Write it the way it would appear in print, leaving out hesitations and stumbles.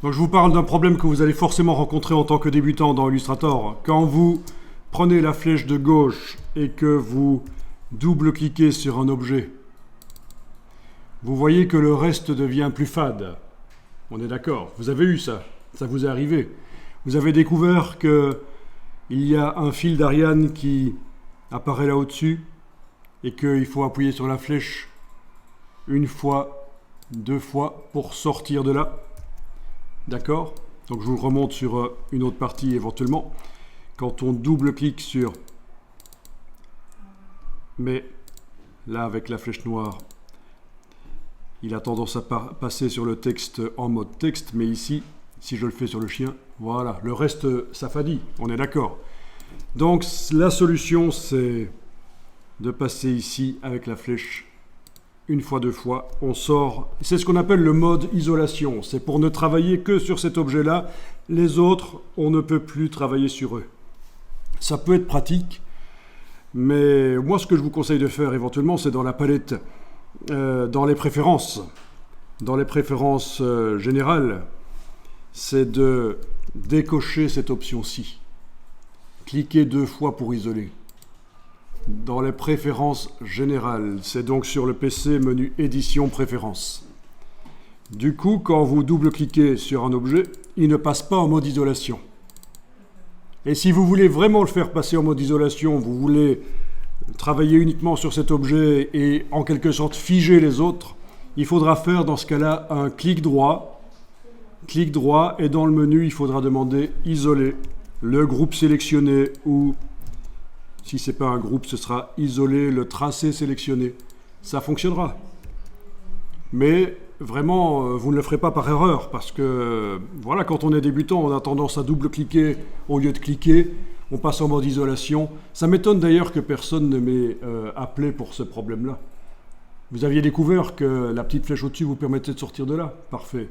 Donc je vous parle d'un problème que vous allez forcément rencontrer en tant que débutant dans Illustrator. Quand vous prenez la flèche de gauche et que vous double-cliquez sur un objet, vous voyez que le reste devient plus fade. On est d'accord, vous avez eu ça, ça vous est arrivé. Vous avez découvert qu'il y a un fil d'Ariane qui apparaît là au-dessus et qu'il faut appuyer sur la flèche une fois, deux fois pour sortir de là. D'accord? Donc je vous le remonte sur une autre partie éventuellement. Quand on double-clique sur... Mais là, avec la flèche noire, il a tendance à passer sur le texte en mode texte. Mais ici, si je le fais sur le chien, voilà, le reste s'affadit. On est d'accord. Donc la solution, c'est de passer ici avec la flèche une fois, deux fois, on sort. C'est ce qu'on appelle le mode isolation. C'est pour ne travailler que sur cet objet-là. Les autres, on ne peut plus travailler sur eux. Ça peut être pratique, mais moi, ce que je vous conseille de faire éventuellement, c'est dans la palette, dans les préférences. Dans les préférences générales, c'est de décocher cette option-ci. Cliquez deux fois pour isoler. Dans les préférences générales, c'est donc sur le PC, menu édition préférences. Du coup, quand vous double-cliquez sur un objet, il ne passe pas en mode isolation. Et si vous voulez vraiment le faire passer en mode isolation, vous voulez travailler uniquement sur cet objet et en quelque sorte figer les autres, il faudra faire dans ce cas-là un clic droit, et dans le menu, il faudra demander isoler le groupe sélectionné ou si ce n'est pas un groupe, ce sera isoler le tracé sélectionné. Ça fonctionnera. Mais vraiment, vous ne le ferez pas par erreur, parce que, voilà, quand on est débutant, on a tendance à double-cliquer au lieu de cliquer. On passe en mode isolation. Ça m'étonne d'ailleurs que personne ne m'ait appelé pour ce problème-là. Vous aviez découvert que la petite flèche au-dessus vous permettait de sortir de là. Parfait.